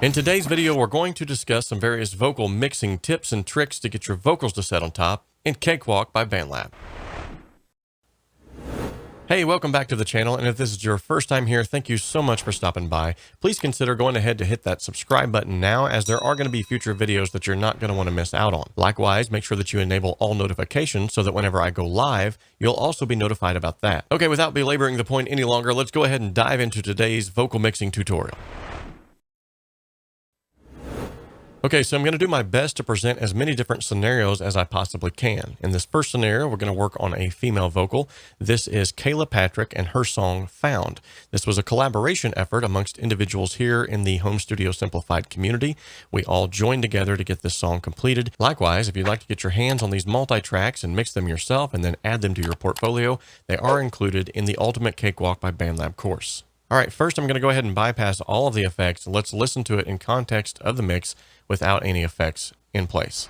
In today's video, we're going to discuss some various vocal mixing tips and tricks to get your vocals to set on top in Cakewalk by BandLab. Hey, welcome back to the channel, and if this is your first time here, thank you so much for stopping by. Please consider going ahead to hit that subscribe button now, as there are going to be future videos that you're not going to want to miss out on. Likewise, make sure that you enable all notifications so that whenever I go live, you'll also be notified about that. Okay, without belaboring the point any longer, let's go ahead and dive into today's vocal mixing tutorial. Okay, so I'm going to do my best to present as many different scenarios as I possibly can. In this first scenario, we're going to work on a female vocal. This is Kayla Patrick and her song Found. This was a collaboration effort amongst individuals here in the Home Studio Simplified community. We all joined together to get this song completed. Likewise, if you'd like to get your hands on these multi-tracks and mix them yourself and then add them to your portfolio, they are included in the Ultimate Cakewalk by BandLab course. All right, first I'm going to go ahead and bypass all of the effects. Let's listen to it in context of the mix without any effects in place.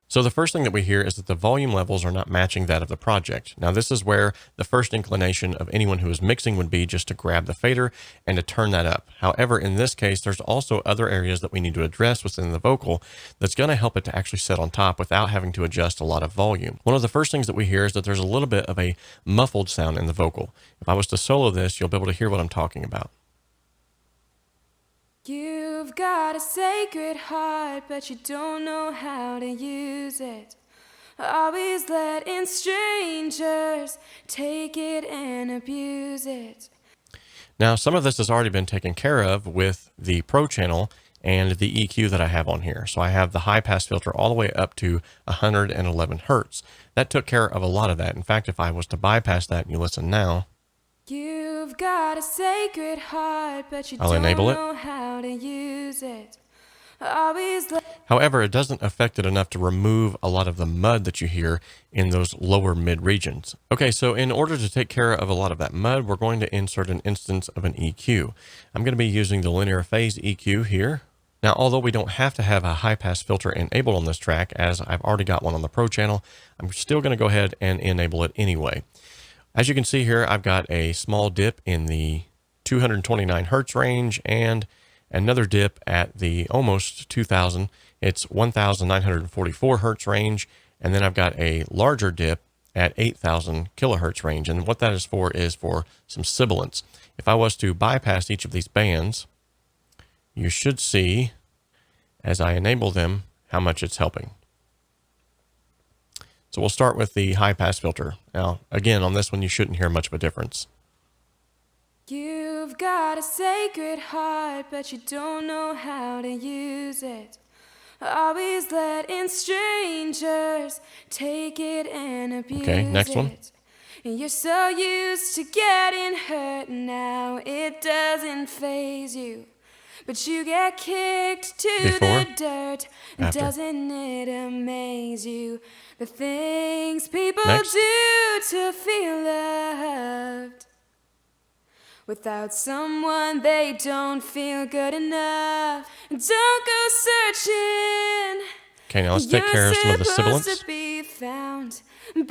So the first thing that we hear is that the volume levels are not matching that of the project. Now this is where the first inclination of anyone who is mixing would be just to grab the fader and to turn that up. However, in this case, there's also other areas that we need to address within the vocal that's going to help it to actually set on top without having to adjust a lot of volume. One of the first things that we hear is that there's a little bit of a muffled sound in the vocal. If I was to solo this, you'll be able to hear what I'm talking about. You've got a sacred heart, but you don't know how to use it. Always letting strangers take it and abuse it. Now, some of this has already been taken care of with the Pro channel and the EQ that I have on here. So I have the high pass filter all the way up to 111 hertz. That took care of a lot of that. In fact, if I was to bypass that and you listen now, You've got a sacred heart, but you I'll don't enable it. know how to use it. However, it doesn't affect it enough to remove a lot of the mud that you hear in those lower mid regions. Okay, so in order to take care of a lot of that mud, we're going to insert an instance of an EQ. I'm going to be using the linear phase EQ here. Now, although we don't have to have a high pass filter enabled on this track, as I've already got one on the Pro channel, I'm still going to go ahead and enable it anyway. As you can see here, I've got a small dip in the 229 hertz range and another dip at the almost 2000. It's 1944 hertz range. And then I've got a larger dip at 8000 kilohertz range. And what that is for some sibilance. If I was to bypass each of these bands, you should see as I enable them how much it's helping. So we'll start with the high pass filter. Now, again, on this one, you shouldn't hear much of a difference. You've got a sacred heart, but you don't know how to use it. Always letting strangers take it and abuse it. Okay, next one. You're so used to getting hurt now, it doesn't faze you. But you get kicked to the dirt. After. Doesn't it amaze you? The things people do to feel loved. Without someone, they don't feel good enough. Don't go searching. Okay, now let's take care of some of the sibilance. You're supposed to be found by the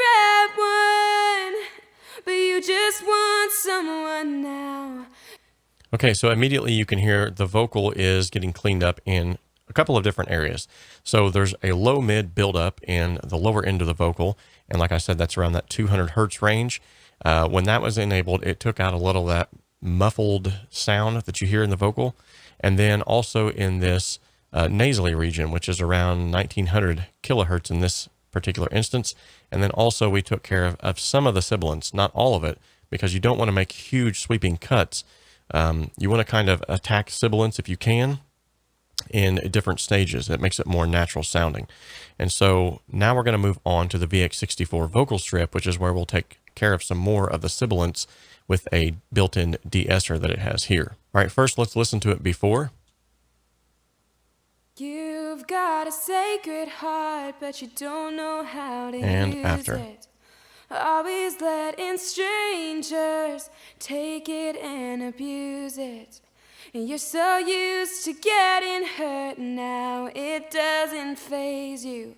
right one, but you just want someone now. Okay, so immediately you can hear the vocal is getting cleaned up in a couple of different areas. So there's a low mid buildup in the lower end of the vocal. And like I said, that's around that 200 hertz range. When that was enabled, it took out a little of that muffled sound that you hear in the vocal. And then also in this nasally region, which is around 1900 kilohertz in this particular instance. And then also we took care of some of the sibilance, not all of it, because you don't want to make huge sweeping cuts. You want to kind of attack sibilance if you can in different stages. It makes it more natural sounding. And so now we're going to move on to the VX64 vocal strip, which is where we'll take care of some more of the sibilance with a built-in de-esser that it has here. All right, first let's listen to it before. You've You've got a sacred heart, but you don't know how to And use after. it. Always letting strangers take it and abuse it. And you're so used to getting hurt now, it doesn't faze you.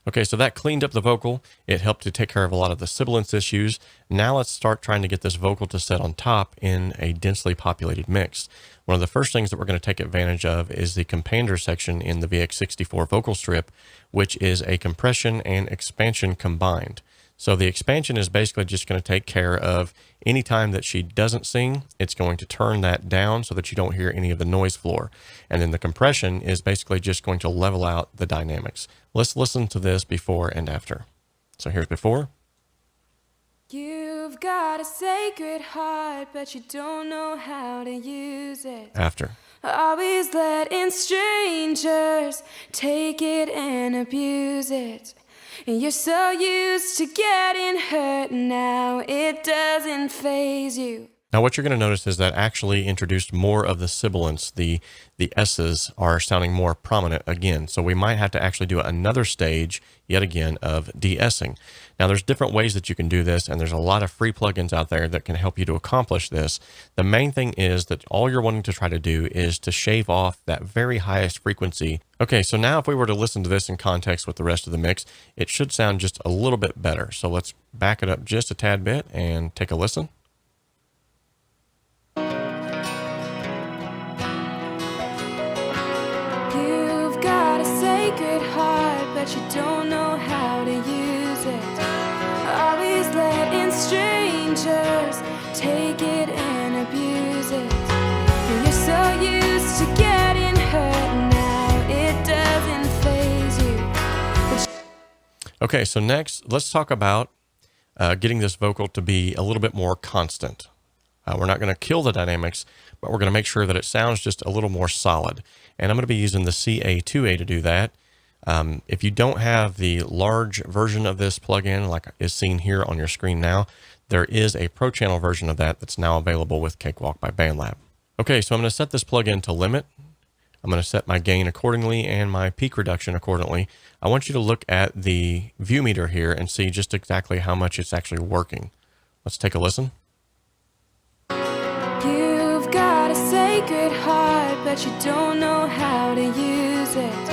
Okay, so that cleaned up the vocal. It helped to take care of a lot of the sibilance issues. Now let's start trying to get this vocal to set on top in a densely populated mix. One of the first things that we're going to take advantage of is the compander section in the VX64 vocal strip, which is a compression and expansion combined. So the expansion is basically just going to take care of any time that she doesn't sing, it's going to turn that down so that you don't hear any of the noise floor. And then the compression is basically just going to level out the dynamics. Let's listen to this before and after. So here's before. You've got a sacred heart, but you don't know how to use it. After. Always letting strangers take it and abuse it. And you're so used to getting hurt now, it doesn't faze you. Now what you're going to notice is that actually introduced more of the sibilants. The S's are sounding more prominent again. So we might have to actually do another stage yet again of de-essing. Now there's different ways that you can do this, and there's a lot of free plugins out there that can help you to accomplish this. The main thing is that all you're wanting to try to do is to shave off that very highest frequency. Okay, so now if we were to listen to this in context with the rest of the mix, it should sound just a little bit better. So let's back it up just a tad bit and take a listen. You've got a sacred heart, but you don't know how to use it. Always letting strangers take it and abuse it. And you're so used to getting hurt now, it doesn't faze you. Okay, so next, let's talk about getting this vocal to be a little bit more constant. We're not going to kill the dynamics, but we're going to make sure that it sounds just a little more solid. And I'm going to be using the 𝐶A2A to do that. If you don't have the large version of this plugin, like is seen here on your screen now, there is a Pro Channel version of that that's now available with Cakewalk by BandLab. Okay, so I'm going to set this plugin to limit. I'm going to set my gain accordingly and my peak reduction accordingly. I want you to look at the view meter here and see just exactly how much it's actually working. Let's take a listen. You've got a sacred heart, but you don't know how to use it.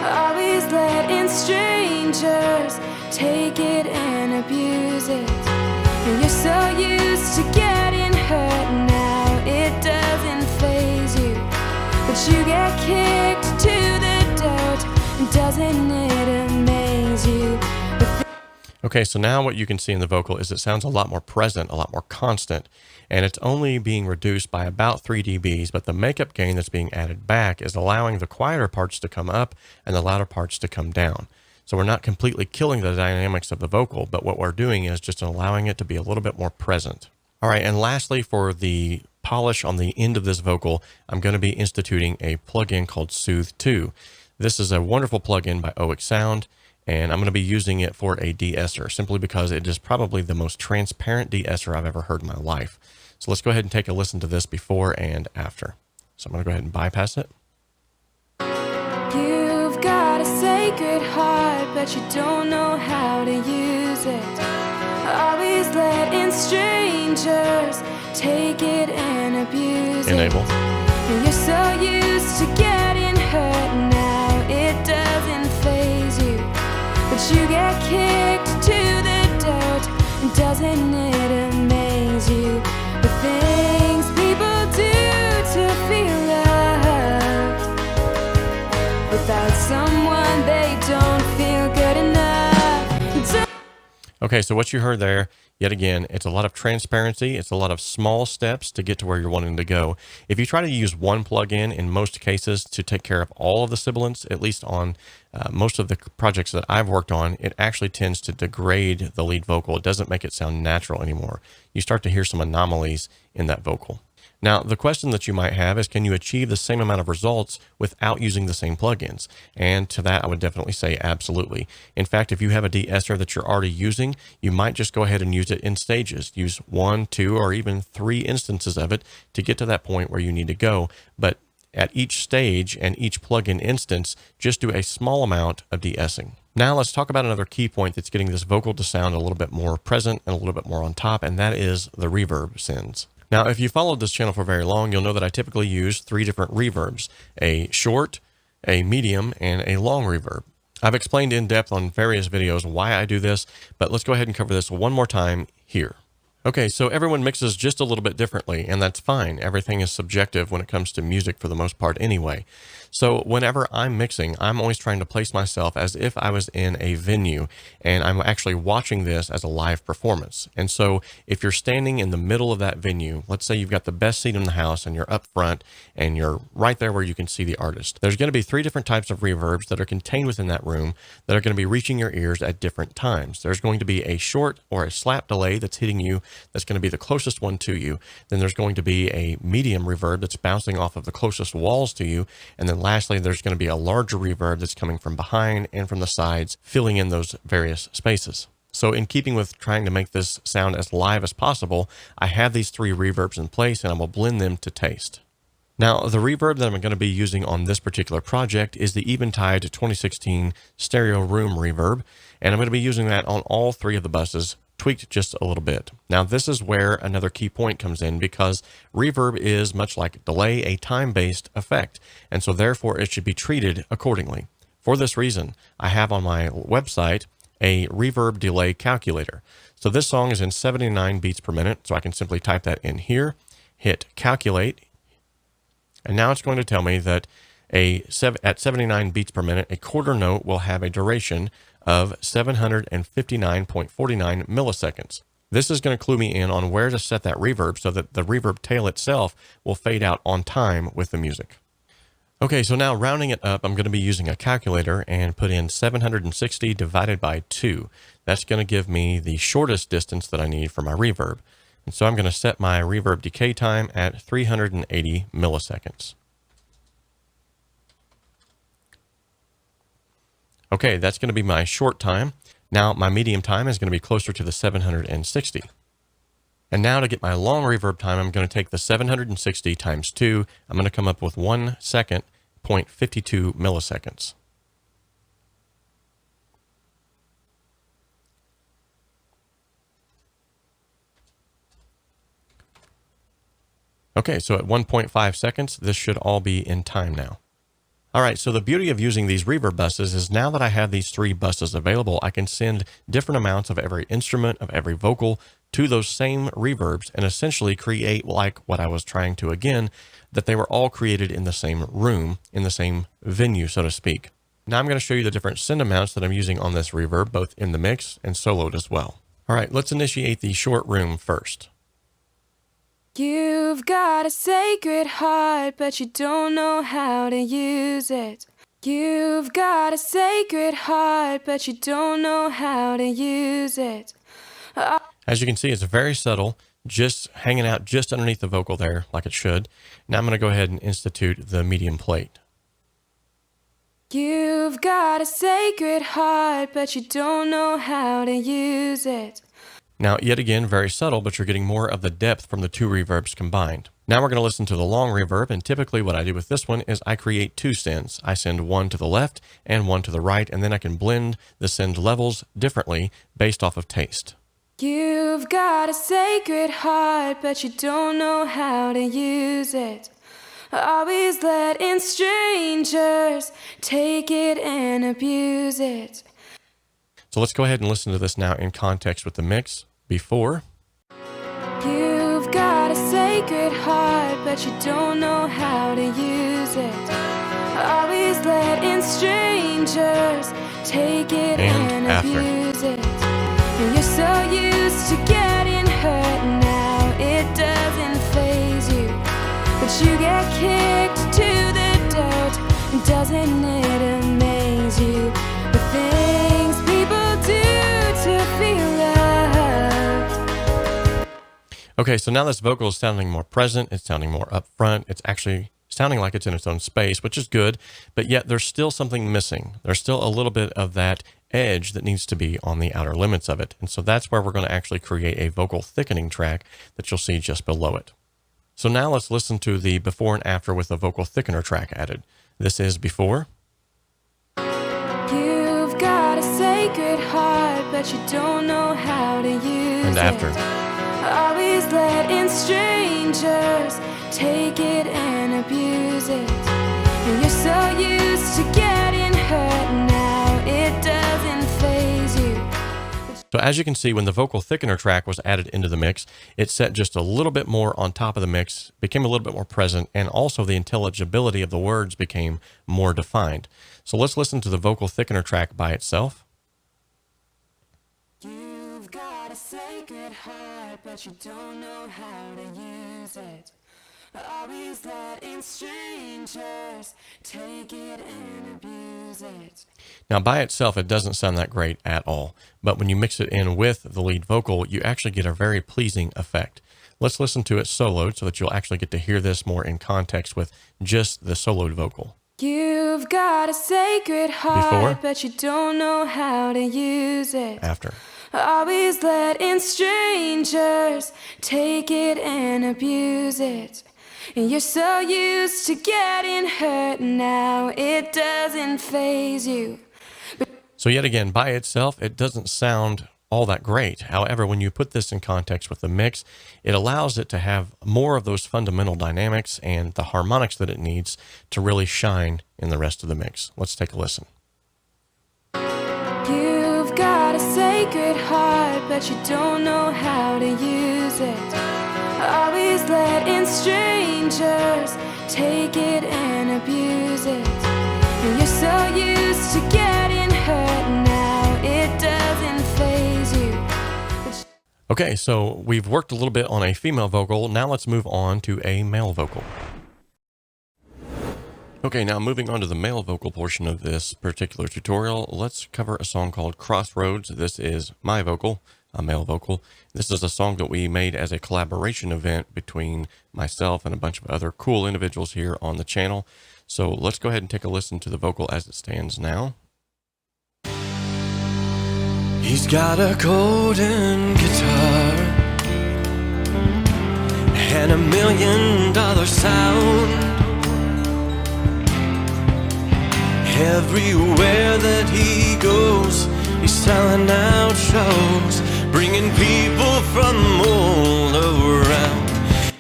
Always letting strangers take it and abuse it. And you're so used to getting hurt now, it doesn't faze you. But you get kicked to the dirt, doesn't it amaze you? Okay, so now what you can see in the vocal is it sounds a lot more present, a lot more constant, and it's only being reduced by about 3 dBs, but the makeup gain that's being added back is allowing the quieter parts to come up and the louder parts to come down. So we're not completely killing the dynamics of the vocal, but what we're doing is just allowing it to be a little bit more present. All right, and lastly, for the polish on the end of this vocal, I'm going to be instituting a plugin called Soothe 2. This is a wonderful plugin by OX Sound, and I'm going to be using it for a de-esser simply because it is probably the most transparent de-esser I've ever heard in my life. So let's go ahead and take a listen to this before and after. So I'm going to go ahead and bypass it. You've got a sacred heart, but you don't know how to use it. Always letting strangers take it and abuse Enable. it. And you're so used to getting hurt now, it doesn't faze you. But you get kicked to the dirt, doesn't it amaze you? The things people do to feel loved. Without someone, they don't feel good enough. Okay, so what you heard there, yet again, it's a lot of transparency. It's a lot of small steps to get to where you're wanting to go. If you try to use one plugin in most cases to take care of all of the sibilants, at least on most of the projects that I've worked on, it actually tends to degrade the lead vocal. It doesn't make it sound natural anymore. You start to hear some anomalies in that vocal. Now, the question that you might have is, can you achieve the same amount of results without using the same plugins? And to that, I would definitely say absolutely. In fact, if you have a de-esser that you're already using, you might just go ahead and use it in stages. Use 1, 2, or even 3 instances of it to get to that point where you need to go. But at each stage and each plugin instance, just do a small amount of de-essing. Now let's talk about another key point that's getting this vocal to sound a little bit more present and a little bit more on top, and that is the reverb sends. Now, if you followed this channel for very long, you'll know that I typically use 3 different reverbs: a short, a medium, and a long reverb. I've explained in depth on various videos why I do this, but let's go ahead and cover this one more time here. Okay, so everyone mixes just a little bit differently, and that's fine. Everything is subjective when it comes to music for the most part anyway. So whenever I'm mixing, I'm always trying to place myself as if I was in a venue, and I'm actually watching this as a live performance. And so if you're standing in the middle of that venue, let's say you've got the best seat in the house and you're up front and you're right there where you can see the artist. There's going to be 3 different types of reverbs that are contained within that room that are going to be reaching your ears at different times. There's going to be a short or a slap delay that's hitting you, that's going to be the closest one to you. Then there's going to be a medium reverb that's bouncing off of the closest walls to you. And then lastly, there's going to be a larger reverb that's coming from behind and from the sides, filling in those various spaces. So in keeping with trying to make this sound as live as possible, I have these 3 reverbs in place and I will blend them to taste. Now, the reverb that I'm going to be using on this particular project is the Eventide 2016 Stereo Room Reverb, and I'm going to be using that on all 3 of the buses, tweaked just a little bit. Now, this is where another key point comes in, because reverb is, much like delay, a time-based effect, and so therefore it should be treated accordingly. For this reason, I have on my website a reverb delay calculator. So this song is in 79 beats per minute, so I can simply type that in here, hit calculate, and now it's going to tell me that at 79 beats per minute, a quarter note will have a duration of 759.49 milliseconds. This is going to clue me in on where to set that reverb so that the reverb tail itself will fade out on time with the music. Okay, so now rounding it up, I'm going to be using a calculator and put in 760 divided by 2. That's going to give me the shortest distance that I need for my reverb. And so I'm going to set my reverb decay time at 380 milliseconds. Okay, that's going to be my short time. Now my medium time is going to be closer to the 760. And now to get my long reverb time, I'm going to take the 760 times 2. I'm going to come up with 1 second, 0.52 milliseconds. Okay, so at 1.5 seconds, this should all be in time now. All right, so the beauty of using these reverb buses is now that I have these 3 buses available, I can send different amounts of every instrument, of every vocal, to those same reverbs and essentially create, like what I was trying to again, that they were all created in the same room, in the same venue, so to speak. Now I'm going to show you the different send amounts that I'm using on this reverb, both in the mix and soloed as well. All right, let's initiate the short room first. You've got a sacred heart, but you don't know how to use it. You've got a sacred heart, but you don't know how to use it. As you can see, it's very subtle, just hanging out just underneath the vocal there, like it should. Now I'm going to go ahead and institute the medium plate. You've got a sacred heart, but you don't know how to use it. Now, yet again, very subtle, but you're getting more of the depth from the 2 reverbs combined. Now we're going to listen to the long reverb, and typically what I do with this one is I create 2 sends. I send one to the left and one to the right, and then I can blend the send levels differently based off of taste. You've got a sacred heart, but you don't know how to use it. Always letting strangers take it and abuse it. So let's go ahead and listen to this now in context with the mix before. You've got a sacred heart, but you don't know how to use it. Always letting strangers take it and abuse it. And you're so used to getting hurt now, it doesn't faze you. But you get kicked to the dirt, doesn't it amaze you? The things people do to feel loved. Okay, so now this vocal is sounding more present, it's sounding more upfront, it's actually sounding like it's in its own space, which is good, but yet there's still something missing. There's still a little bit of that edge that needs to be on the outer limits of it. And so that's where we're going to actually create a vocal thickening track that you'll see just below it. So now let's listen to the before and after with the vocal thickener track added. This is before. You've got a sacred heart, but you don't know how to use And after. it. Always letting strangers take it and abuse it. And you're so used to getting hurt now, it doesn't faze you. So as you can see, when the vocal thickener track was added into the mix, it set just a little bit more on top of the mix, became a little bit more present, and also the intelligibility of the words became more defined. So let's listen to the vocal thickener track by itself. You've got a sacred heart, but you don't know how to use it. Always letting strangers take it and abuse it. Now by itself, it doesn't sound that great at all, but when you mix it in with the lead vocal, you actually get a very pleasing effect. Let's listen to it soloed so that you'll actually get to hear this more in context with just the soloed vocal. You've got a sacred heart, Before. but you don't know how to use it. After. Always letting strangers take it and abuse it. And you're so used to getting hurt now, it doesn't faze you. So yet again, by itself, it doesn't sound all that great. However, when you put this in context with the mix, it allows it to have more of those fundamental dynamics and the harmonics that it needs to really shine in the rest of the mix. Let's take a listen. You've got a sacred heart, but you don't know how to use it. Always letting strangers take it and abuse it. And you're so used to getting hurt now, it doesn't faze you. Okay, so we've worked a little bit on a female vocal. Now let's move on to a male vocal. Okay, now moving on to the male vocal portion of this particular tutorial, let's cover a song called Crossroads. This is my vocal, a male vocal. This is a song that we made as a collaboration event between myself and a bunch of other cool individuals here on the channel. So let's go ahead and take a listen to the vocal as it stands now. He's got a golden guitar and $1 million sound. Everywhere that he goes, he's selling out shows, bringing people from all around.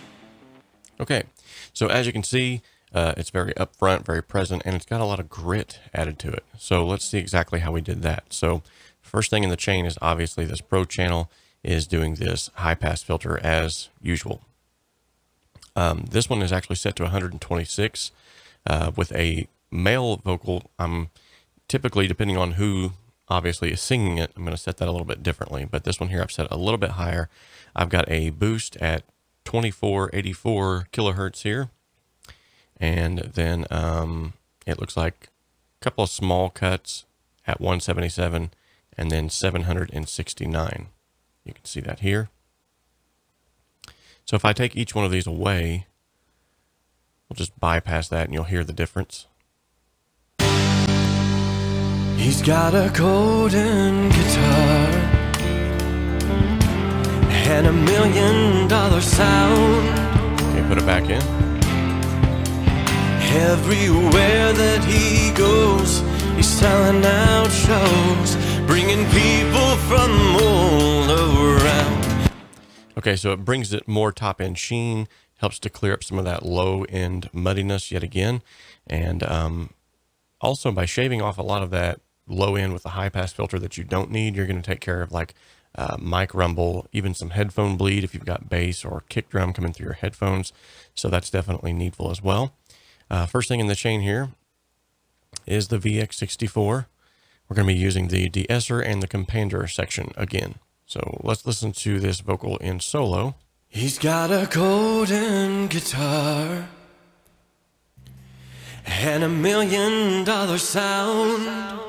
Okay, so as you can see, it's very upfront, very present, and it's got a lot of grit added to it. So let's see exactly how we did that. So first thing in the chain is obviously this Pro channel is doing this high pass filter as usual. This one is actually set to 126 with a male vocal. I'm typically, depending on who obviously is singing it, I'm going to set that a little bit differently, but this one here I've set a little bit higher. I've got a boost at 2484 kilohertz here, and then it looks like a couple of small cuts at 177 and then 769. You can see that here. So if I take each one of these away, we'll just bypass that and you'll hear the difference. He's got a golden guitar and $1 million sound. Okay, put it back in. Everywhere that he goes, he's selling out shows, bringing people from all around. Okay, so it brings it more top-end sheen, helps to clear up some of that low-end muddiness yet again, and also by shaving off a lot of that low end with a high pass filter that you don't need, you're going to take care of like mic rumble, even some headphone bleed if you've got bass or kick drum coming through your headphones. So that's definitely needful as well. First thing in the chain here is the VX64. We're going to be using the de-esser and the compander section again. So let's listen to this vocal in solo. He's got a golden guitar and $1 million sound.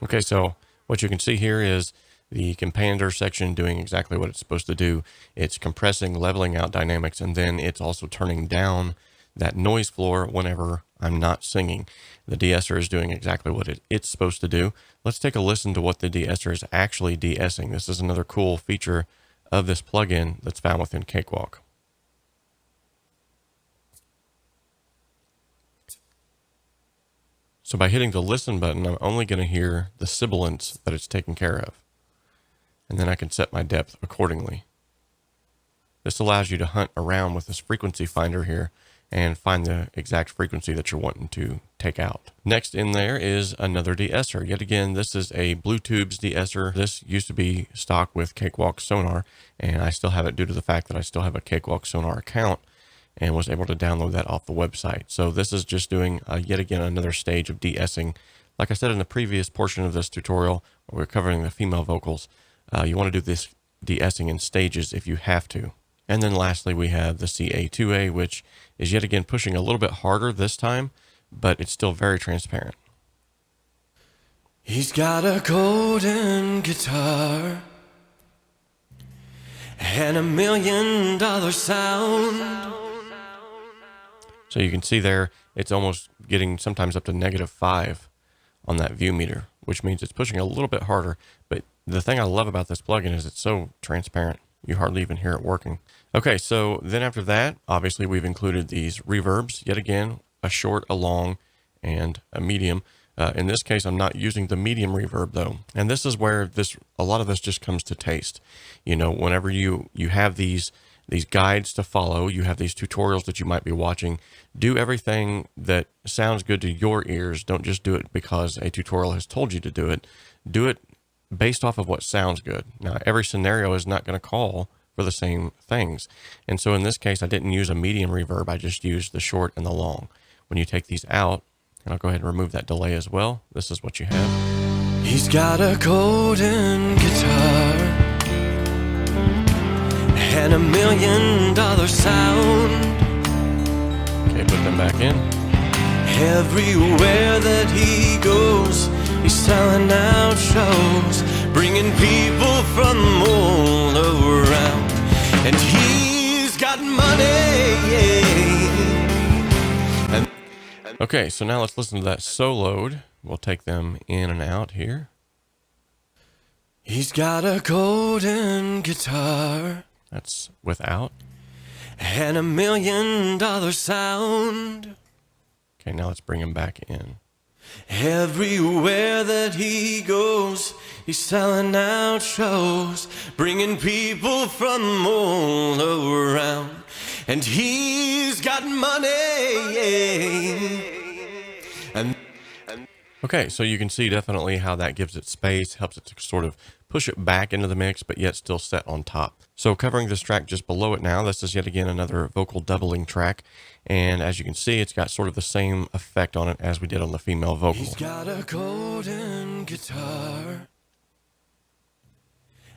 Okay, so what you can see here is the compander section doing exactly what it's supposed to do. It's compressing, leveling out dynamics, and then it's also turning down that noise floor whenever I'm not singing. The de-esser is doing exactly what it's supposed to do. Let's take a listen to what the de-esser is actually de-essing. This is another cool feature of this plugin that's found within Cakewalk. So by hitting the listen button, I'm only going to hear the sibilants that it's taken care of. And then I can set my depth accordingly. This allows you to hunt around with this frequency finder here and find the exact frequency that you're wanting to take out. Next in there is another de-esser. Yet again, this is a Bluetooth de-esser. This used to be stock with Cakewalk Sonar, and I still have it due to the fact that I still have a Cakewalk Sonar account and was able to download that off the website. So this is just doing yet again another stage of de-essing. Like I said in the previous portion of this tutorial, where we're covering the female vocals, you want to do this de-essing in stages if you have to. And then lastly, we have the 𝗂𝐴, which is yet again pushing a little bit harder this time, but it's still very transparent. He's got a golden guitar and $1 million sound. So you can see there, it's almost getting sometimes up to -5 on that view meter, which means it's pushing a little bit harder. But the thing I love about this plugin is it's so transparent. You hardly even hear it working. Okay, so then after that, obviously we've included these reverbs. Yet again, a short, a long, and a medium. In this case, I'm not using the medium reverb though. And this is where a lot of this just comes to taste. You know, whenever you have these guides to follow, you have these tutorials that you might be watching, do everything that sounds good to your ears. Don't just do it because a tutorial has told you to do it. Do it based off of what sounds good. Now, every scenario is not going to call for the same things. And so in this case, I didn't use a medium reverb. I just used the short and the long. When you take these out, and I'll go ahead and remove that delay as well, this is what you have. He's got a golden guitar and $1 million sound. Okay, put them back in. Everywhere that he goes, he's selling out shows, bringing people from all around. And he's got money. Okay, so now let's listen to that soloed. We'll take them in and out here. He's got a golden guitar. That's without. And $1 million sound. Okay, now let's bring him back in. Everywhere that he goes, he's selling out shows, bringing people from all around. And he's got money. Okay, so you can see definitely how that gives it space, helps it to sort of push it back into the mix, but yet still set on top. So covering this track just below it now, this is yet again another vocal doubling track. And as you can see, it's got sort of the same effect on it as we did on the female vocal. He's got a golden guitar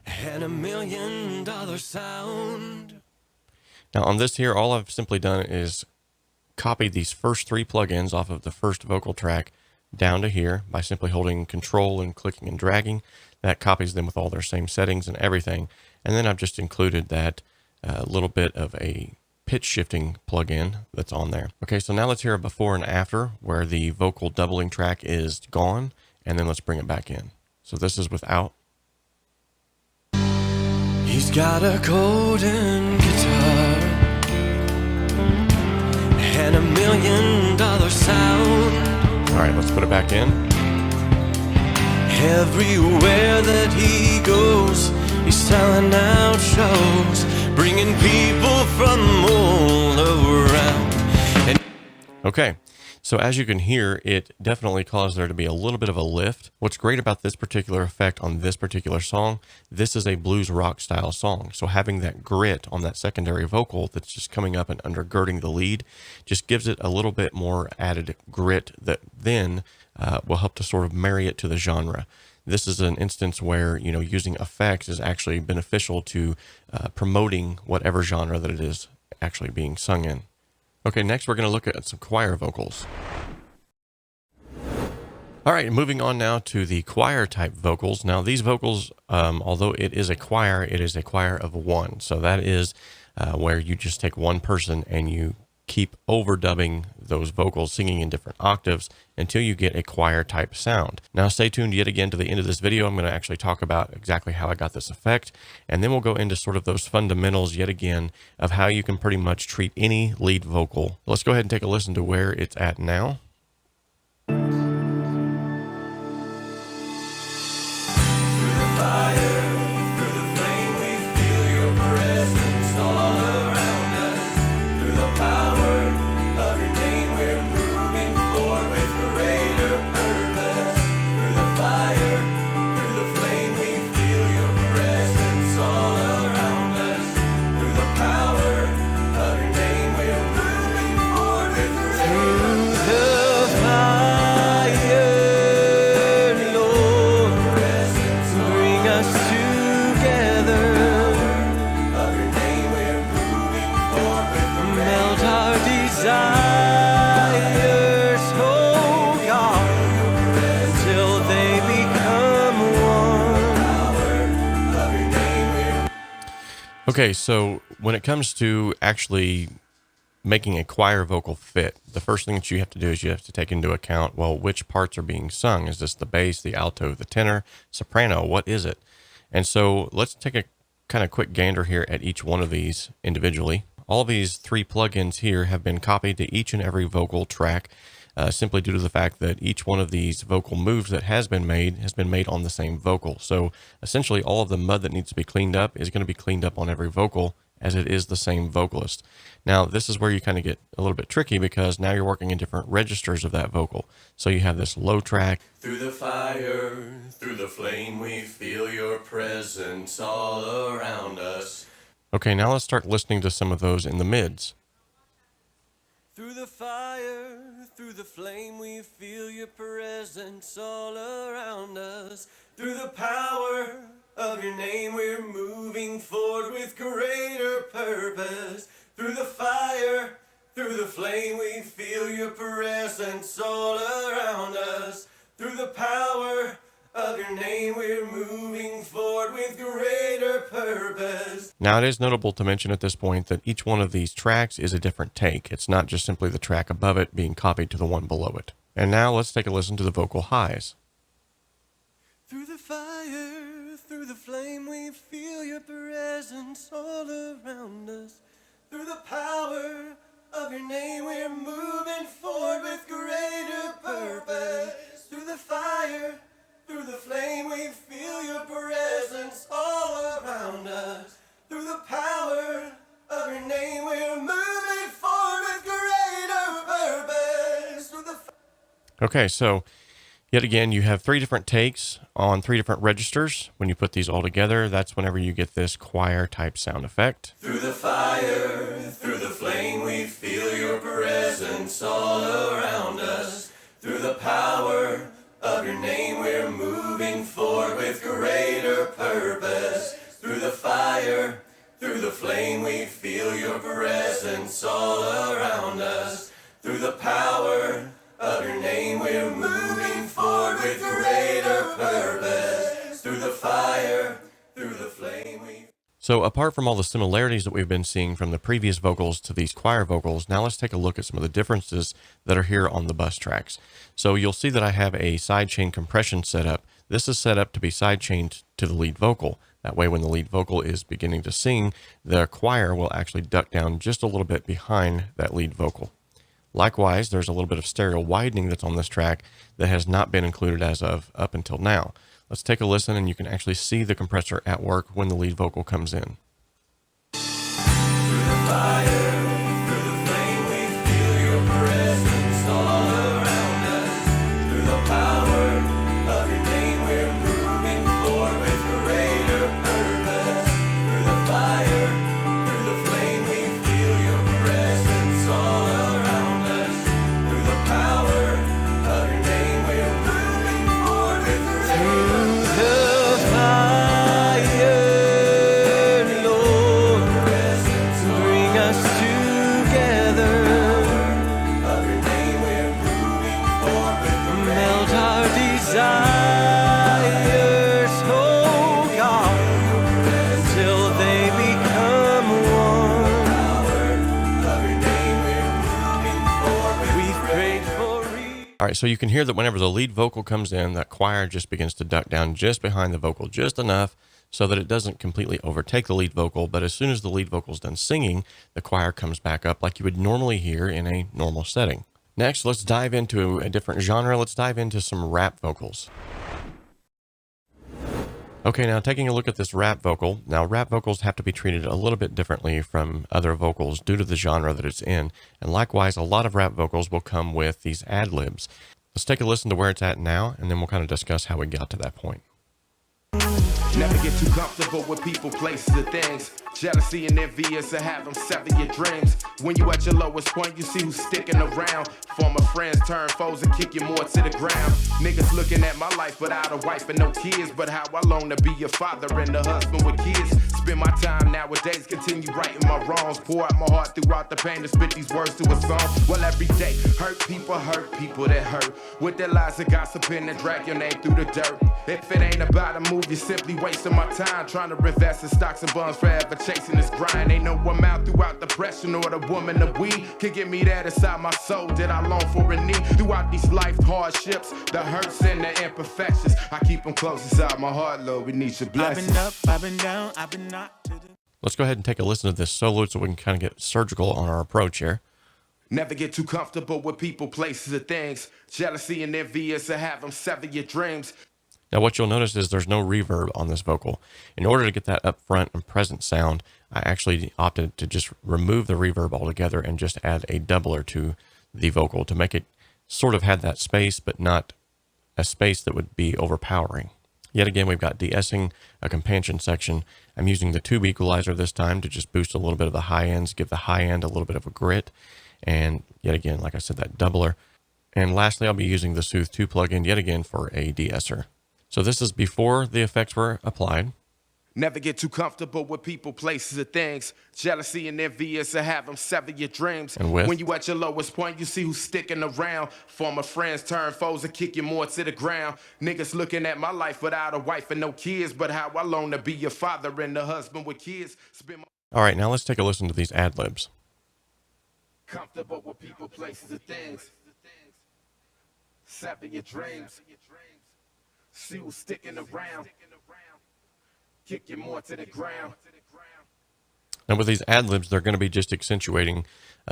and $1 million sound. Now on this here, all I've simply done is copied these first 3 plugins off of the first vocal track down to here by simply holding Control and clicking and dragging. That copies them with all their same settings and everything. And then I've just included that little bit of a pitch shifting plugin that's on there. Okay, so now let's hear a before and after where the vocal doubling track is gone, and then let's bring it back in. So this is without. He's got a golden guitar and $1 million sound. All right, let's put it back in. Everywhere that he goes, he's selling out shows, bringing people from all around. Okay, so as you can hear, it definitely caused there to be a little bit of a lift. What's great about this particular effect on this particular song, this is a blues rock style song. So having that grit on that secondary vocal that's just coming up and undergirding the lead just gives it a little bit more added grit that then will help to sort of marry it to the genre. This is an instance where, you know, using effects is actually beneficial to promoting whatever genre that it is actually being sung in. Okay, next we're going to look at some choir vocals. All right, moving on now to the choir type vocals. Now these vocals, although it is a choir of 1. So that is where you just take one person and you keep overdubbing those vocals, singing in different octaves until you get a choir type sound. Now stay tuned yet again to the end of this video. I'm going to actually talk about exactly how I got this effect, and then we'll go into sort of those fundamentals yet again of how you can pretty much treat any lead vocal. Let's go ahead and take a listen to where it's at now. Okay, so when it comes to actually making a choir vocal fit, the first thing that you have to do is you have to take into account, well, which parts are being sung? Is this the bass, the alto, the tenor, soprano? What is it? And so let's take a kind of quick gander here at each one of these individually. All of these 3 plugins here have been copied to each and every vocal track, simply due to the fact that each one of these vocal moves that has been made on the same vocal. So essentially all of the mud that needs to be cleaned up is going to be cleaned up on every vocal, as it is the same vocalist. Now, this is where you kind of get a little bit tricky, because now you're working in different registers of that vocal. So you have this low track. Through the fire, through the flame, we feel your presence all around us. Okay, now let's start listening to some of those in the mids. Through the fire, through the flame, we feel your presence all around us. Through the power of your name, we're moving forward with greater purpose. Through the fire, through the flame, we feel your presence all around us. Through the power of your name, we're moving forward with greater purpose. Now, it is notable to mention at this point that each one of these tracks is a different take. It's not just simply the track above it being copied to the one below it. And now let's take a listen to the vocal highs. Through the fire, through the flame, we feel your presence all around us. Through the power of your name, we're moving forward with greater purpose. Through the fire, through the flame, we feel your presence all around us. Through the power of your name, we're moving forward with greater purpose. Through the Okay, so yet again, you have 3 different takes on 3 different registers. When you put these all together, that's whenever you get this choir type sound effect. Through the fire, through the flame, we feel your presence all around us. Through the power of your name, we're moving forward with greater purpose. Through the fire, through the flame, we feel your presence all around us. Through the power of your name, we're moving forward with greater purpose. Through the fire, through the flame, we... So apart from all the similarities that we've been seeing from the previous vocals to these choir vocals, now let's take a look at some of the differences that are here on the bus tracks. So you'll see that I have a sidechain compression set up. This is set up to be sidechained to the lead vocal. That way, when the lead vocal is beginning to sing, the choir will actually duck down just a little bit behind that lead vocal. Likewise, there's a little bit of stereo widening that's on this track that has not been included as of up until now. Let's take a listen, and you can actually see the compressor at work when the lead vocal comes in. Through the fire, through the flame, we feel your presence all around us. Through the power of your name, we're moving forward with greater purpose. Through the fire, through the flame, we feel your presence all around us. Through the power of your name, we're moving forward with greater purpose. All right, so you can hear that whenever the lead vocal comes in, that choir just begins to duck down just behind the vocal, just enough so that it doesn't completely overtake the lead vocal. But as soon as the lead vocal is done singing, the choir comes back up like you would normally hear in a normal setting. Next, let's dive into a different genre. Let's dive into some rap vocals. Okay, now taking a look at this rap vocal. Now, rap vocals have to be treated a little bit differently from other vocals due to the genre that it's in. And likewise, a lot of rap vocals will come with these ad-libs. Let's take a listen to where it's at now, and then we'll kind of discuss how we got to that point. Never get too comfortable with people, places, or things. Jealousy and envy is to have them sever your dreams. When you at your lowest point, you see who's sticking around. Former friends turn foes and kick you more to the ground. Niggas looking at my life without a wife and no kids, but how I long to be a father and a husband with kids. Spend my time nowadays, continue righting my wrongs. Pour out my heart throughout the pain to spit these words to a song. Well, every day, hurt people that hurt. With their lies and gossiping and drag your name through the dirt. If it ain't about a move, you're simply wasting my time. Trying to invest in stocks and bonds forever, chasing this grind. Ain't no one out throughout depression or the woman that we can give me that inside my soul that I long for and need. Throughout these life hardships, the hurts and the imperfections, I keep them close inside my heart, Lord. We need your blessings. I've been up, I've been down, I've been knocked to the... Let's go ahead and take a listen to this solo so we can kind of get surgical on our approach here. Never get too comfortable with people, places, or things. Jealousy and envy is to have them sever your dreams. Now what you'll notice is there's no reverb on this vocal. In order to get that upfront and present sound, I actually opted to just remove the reverb altogether and just add a doubler to the vocal to make it sort of have that space, but not a space that would be overpowering. Yet again, we've got de-essing, a companion section. I'm using the tube equalizer this time to just boost a little bit of the high ends, give the high end a little bit of a grit. And yet again, like I said, that doubler. And lastly, I'll be using the Soothe 2 plugin yet again for a de-esser. So this is before the effects were applied. Never get too comfortable with people, places, or things. Jealousy and envy is to have them sever your dreams. And with. When you at your lowest point, you see who's sticking around. Former friends turn foes and kick you more to the ground. Niggas looking at my life without a wife and no kids, but how I long to be your father and the husband with kids. All right, now let's take a listen to these ad-libs. Comfortable with people, places, or things. Sever your dreams. See who's sticking around. Kick you more to the ground. And with these ad-libs, they're going to be just accentuating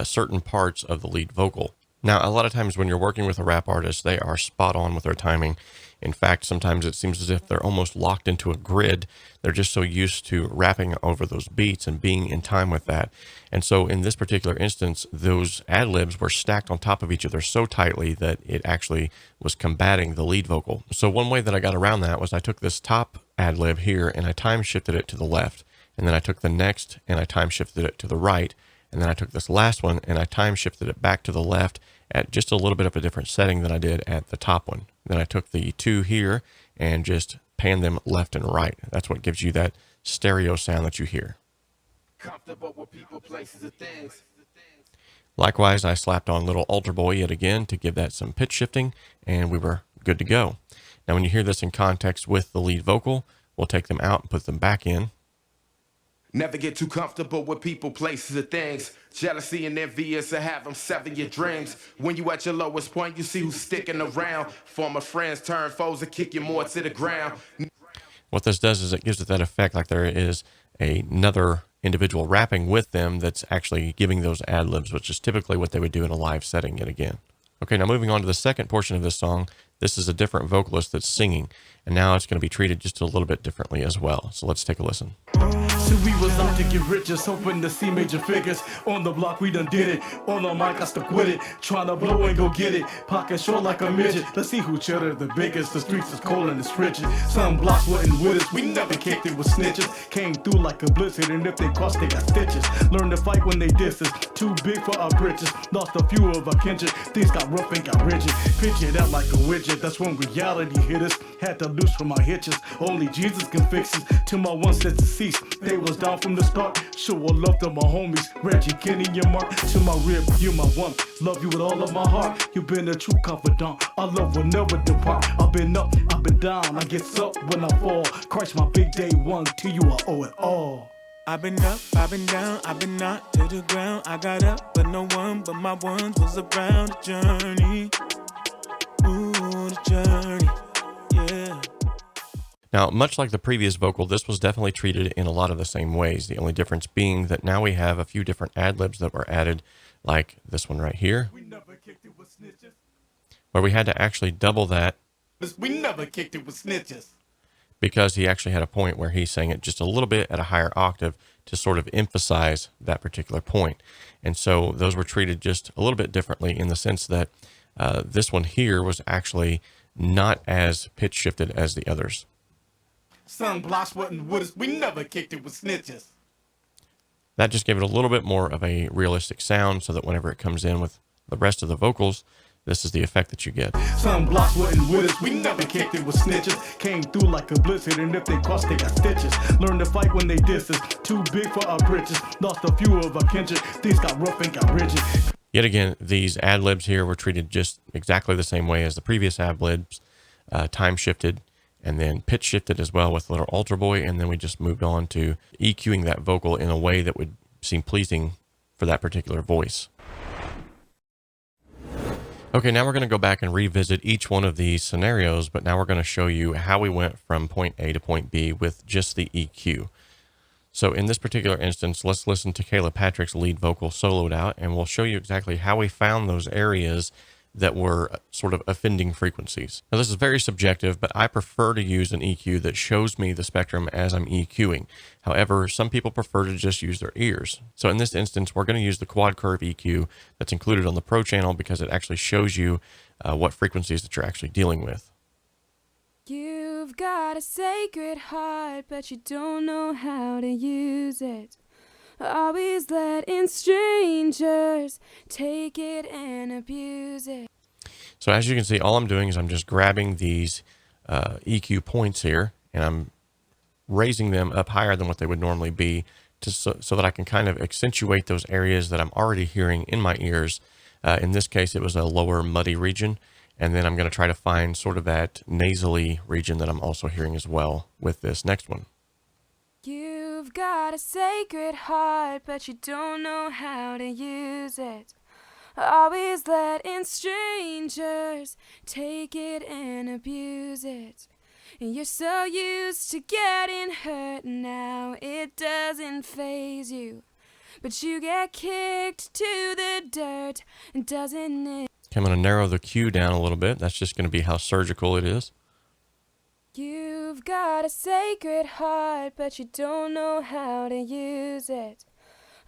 certain parts of the lead vocal. Now, a lot of times when you're working with a rap artist, they are spot on with their timing. In fact, sometimes it seems as if they're almost locked into a grid. They're just so used to rapping over those beats and being in time with that. And so in this particular instance, those ad-libs were stacked on top of each other so tightly that it actually was combating the lead vocal. So one way that I got around that was I took this top ad-lib here and I time shifted it to the left. And then I took the next and I time shifted it to the right. And then I took this last one and I time shifted it back to the left at just a little bit of a different setting than I did at the top one. Then I took the two here and just panned them left and right. That's what gives you that stereo sound that you hear. Comfortable with people, places, and things. Likewise, I slapped on little altar boy yet again to give that some pitch shifting, and we were good to go. Now, when you hear this in context with the lead vocal, we'll take them out and put them back in. Never get too comfortable with people, places, or things. Jealousy and envy is to have them sever your dreams. When you at your lowest point, you see who's sticking around. Former friends turn foes and kick you more to the ground. What this does is it gives it that effect like there is another individual rapping with them that's actually giving those ad-libs, which is typically what they would do in a live setting yet again. Okay, now moving on to the second portion of this song. This is a different vocalist that's singing, and now it's going to be treated just a little bit differently as well. So let's take a listen. So we was out to get rich, just hoping to see major figures. On the block, we done did it. On the mic, I stuck with it. Trying to blow and go get it. Pocket short like a midget. Let's see who cheddar the biggest. The streets is cold and it's rigid. Some blocks wasn't with us. We never kicked it with snitches. Came through like a blizzard, and if they crossed, they got stitches. Learned to fight when they diss us. Too big for our britches. Lost a few of our kindred. Things got rough and got rigid. Pitch it out like a widget. That's when reality hit us. Had to loose from our hitches. Only Jesus can fix us. To my one said to cease. They was down from the start. Show a love to my homies. Reggie, Kenny, your mark. To my rib, you my one. Love you with all of my heart. You been a true confidant. Our love will never depart. I've been up, I've been down. I get up when I fall. Christ, my big day one. To you I owe it all. I've been up, I've been down, I've been knocked to the ground. I got up, but no one but my ones was around the journey. Ooh, the journey, yeah. Now, much like the previous vocal, this was definitely treated in a lot of the same ways. The only difference being that now we have a few different ad-libs that were added, like this one right here, where we had to actually double that. We never kicked it with snitches. Because he actually had a point where he sang it just a little bit at a higher octave to sort of emphasize that particular point. And so those were treated just a little bit differently in the sense that this one here was actually not as pitch shifted as the others. Some blocks wasn't with us. We never kicked it with snitches. That just gave it a little bit more of a realistic sound so that whenever it comes in with the rest of the vocals, this is the effect that you get. Some blocks wasn't with us. We never kicked it with snitches. Came through like a blizzard, and if they crossed, they got stitches. Learned to fight when they diss us. Too big for our britches. Lost a few of our kindred. Things got rough and got rigid. Yet again, these ad-libs here were treated just exactly the same way as the previous ad-libs, time shifted, and then pitch shifted as well with little altar boy, and then we just moved on to EQing that vocal in a way that would seem pleasing for that particular voice. Okay, now we're going to go back and revisit each one of these scenarios, but now we're going to show you how we went from point A to point B with just the EQ. So in this particular instance, let's listen to Kayla Patrick's lead vocal soloed out, and we'll show you exactly how we found those areas that were sort of offending frequencies. Now this is very subjective, but I prefer to use an EQ that shows me the spectrum as I'm EQing. However, some people prefer to just use their ears. So in this instance, we're going to use the quad curve EQ that's included on the Pro channel because it actually shows you what frequencies that you're actually dealing with. You've got a sacred heart, but you don't know how to use it. Always letting strangers take it and abuse it. So as you can see, all I'm doing is I'm just grabbing these EQ points here, and I'm raising them up higher than what they would normally be so that I can kind of accentuate those areas that I'm already hearing in my ears. In this case, it was a lower muddy region, and then I'm going to try to find sort of that nasally region that I'm also hearing as well with this next one. You've got a sacred heart, but you don't know how to use it. Always letting strangers take it and abuse it. And you're so used to getting hurt now, it doesn't faze you. But you get kicked to the dirt, doesn't it? Okay, I'm going to narrow the Q down a little bit. That's just going to be how surgical it is. You've got a sacred heart, but you don't know how to use it.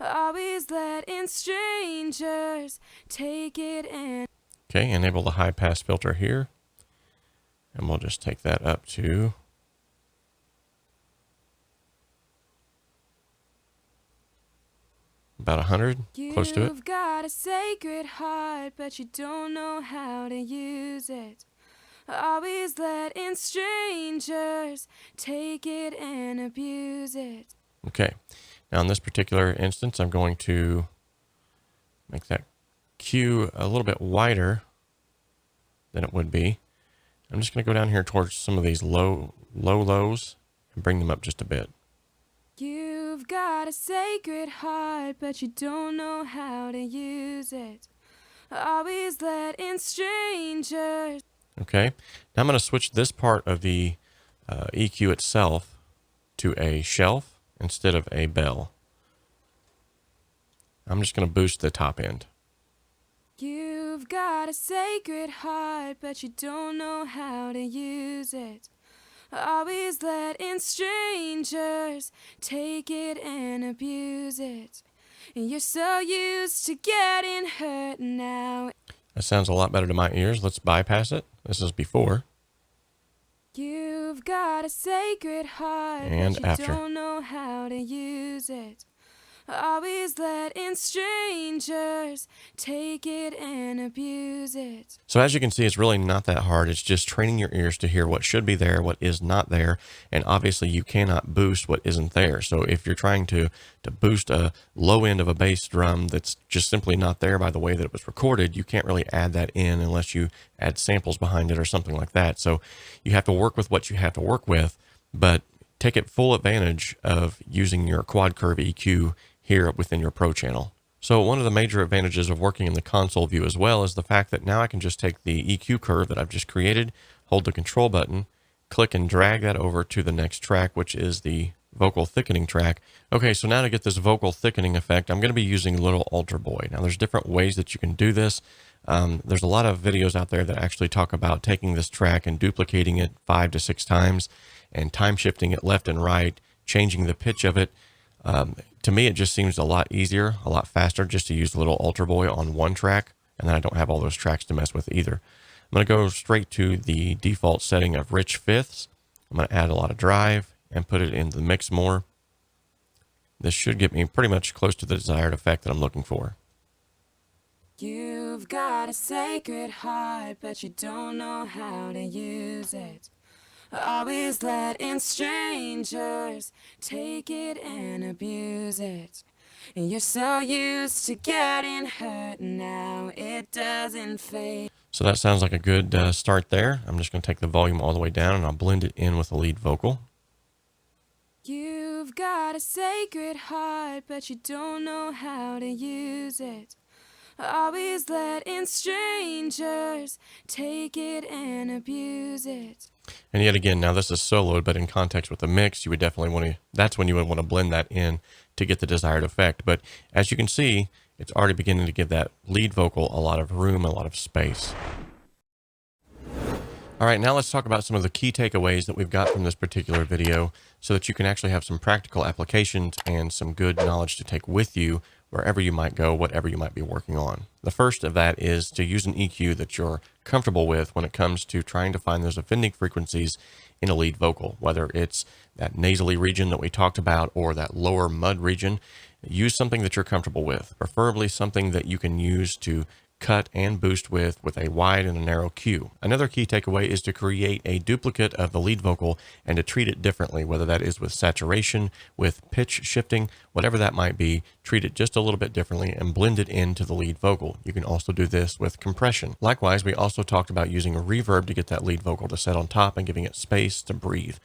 Always letting strangers take it and... Okay, enable the high pass filter here. And we'll just take that up to about 100, close to it. You've got a sacred heart, but you don't know how to use it. Always letting strangers take it and abuse it. Okay, now in this particular instance, I'm going to make that Q a little bit wider than it would be. I'm just going to go down here towards some of these lows and bring them up just a bit. You've got a sacred heart, but you don't know how to use it. Always letting strangers... Okay, now I'm going to switch this part of the EQ itself to a shelf instead of a bell. I'm just going to boost the top end. You've got a sacred heart, but you don't know how to use it. Always letting strangers take it and abuse it. And you're so used to getting hurt now. That sounds a lot better to my ears. Let's bypass it. This is before. You've got a sacred heart, And but you after. don't know how to use it. Always letting strangers take it and abuse it. So as you can see, it's really not that hard. It's just training your ears to hear what should be there, what is not there. And obviously you cannot boost what isn't there. So if you're trying to boost a low end of a bass drum that's just simply not there by the way that it was recorded, you can't really add that in unless you add samples behind it or something like that. So you have to work with what you have to work with, but take it full advantage of using your quad curve EQ here within your Pro channel. So one of the major advantages of working in the console view as well is the fact that now I can just take the EQ curve that I've just created, hold the control button, click and drag that over to the next track, which is the vocal thickening track. Okay, so now to get this vocal thickening effect, I'm going to be using Little Altar Boy. Now there's different ways that you can do this. There's a lot of videos out there that actually talk about taking this track and duplicating it 5 to 6 times and time shifting it left and right, changing the pitch of it. To me, it just seems a lot easier, a lot faster just to use Little Altar Boy on one track, and then I don't have all those tracks to mess with either. I'm going to go straight to the default setting of rich fifths. I'm going to add a lot of drive and put it in the mix more. This should get me pretty much close to the desired effect that I'm looking for. You've got a sacred heart, but you don't know how to use it. Always letting strangers take it and abuse it. And you're so used to getting hurt now, it doesn't fade. So that sounds like a good start there. I'm just going to take the volume all the way down and I'll blend it in with the lead vocal. You've got a sacred heart, but you don't know how to use it. Always letting strangers take it and abuse it. And yet again, now this is soloed, but in context with the mix, you would definitely want to, that's when you would want to blend that in to get the desired effect. But as you can see, it's already beginning to give that lead vocal a lot of room, a lot of space. All right, now let's talk about some of the key takeaways that we've got from this particular video so that you can actually have some practical applications and some good knowledge to take with you wherever you might go, whatever you might be working on. The first of that is to use an EQ that you're comfortable with when it comes to trying to find those offending frequencies in a lead vocal, whether it's that nasally region that we talked about or that lower mud region. Use something that you're comfortable with, preferably something that you can use to cut and boost with a wide and a narrow Q. Another key takeaway is to create a duplicate of the lead vocal and to treat it differently, whether that is with saturation, with pitch shifting, whatever that might be. Treat it just a little bit differently and blend it into the lead vocal. You can also do this with compression. Likewise, we also talked about using a reverb to get that lead vocal to set on top and giving it space to breathe.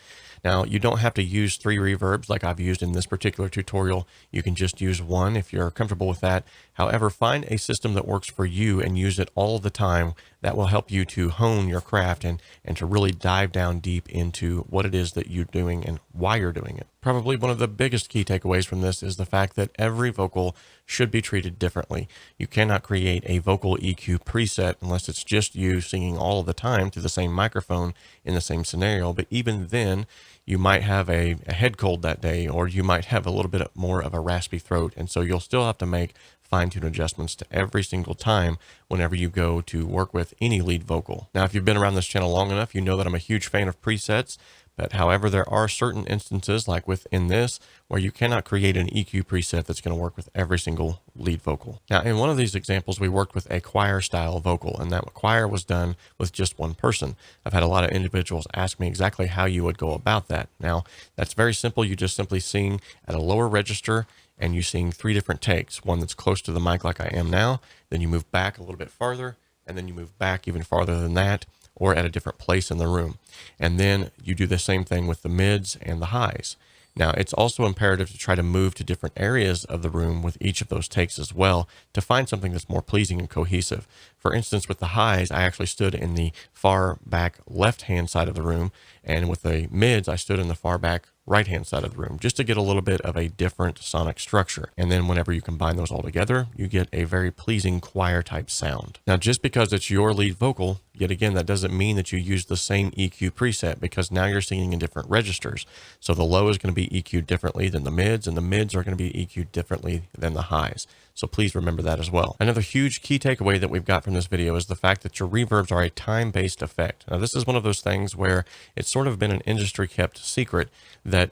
Now, you don't have to use 3 reverbs like I've used in this particular tutorial. You can just use 1 if you're comfortable with that. However, find a system that works for you and use it all the time. That will help you to hone your craft and to really dive down deep into what it is that you're doing and why you're doing it. Probably one of the biggest key takeaways from this is the fact that every vocal should be treated differently. You cannot create a vocal EQ preset unless it's just you singing all of the time through the same microphone in the same scenario. But even then, you might have a head cold that day, or you might have a little bit more of a raspy throat. And so you'll still have to make fine-tune adjustments to every single time whenever you go to work with any lead vocal. Now, if you've been around this channel long enough, you know that I'm a huge fan of presets. But however, there are certain instances like within this where you cannot create an EQ preset that's going to work with every single lead vocal. Now, in one of these examples, we worked with a choir style vocal, and that choir was done with just one person. I've had a lot of individuals ask me exactly how you would go about that. Now, that's very simple. You just simply sing at a lower register and you sing 3 different takes. One that's close to the mic like I am now, then you move back a little bit farther, and then you move back even farther than that, or at a different place in the room. And then you do the same thing with the mids and the highs. Now, it's also imperative to try to move to different areas of the room with each of those takes as well to find something that's more pleasing and cohesive. For instance, with the highs, I actually stood in the far back left-hand side of the room, and with the mids, I stood in the far back right-hand side of the room, just to get a little bit of a different sonic structure. And then whenever you combine those all together, you get a very pleasing choir-type sound. Now, just because it's your lead vocal, yet again, that doesn't mean that you use the same EQ preset, because now you're singing in different registers. So the low is going to be EQ'd differently than the mids, and the mids are going to be EQ'd differently than the highs. So please remember that as well. Another huge key takeaway that we've got from this video is the fact that your reverbs are a time-based effect. Now, this is one of those things where it's sort of been an industry-kept secret that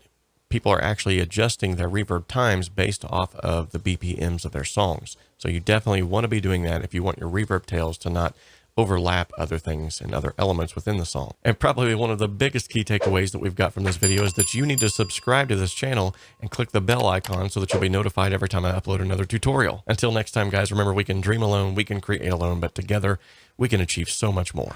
people are actually adjusting their reverb times based off of the BPMs of their songs. So you definitely want to be doing that if you want your reverb tails to not overlap other things and other elements within the song. And probably one of the biggest key takeaways that we've got from this video is that you need to subscribe to this channel and click the bell icon so that you'll be notified every time I upload another tutorial. Until next time, guys, remember, we can dream alone, we can create alone, but together we can achieve so much more.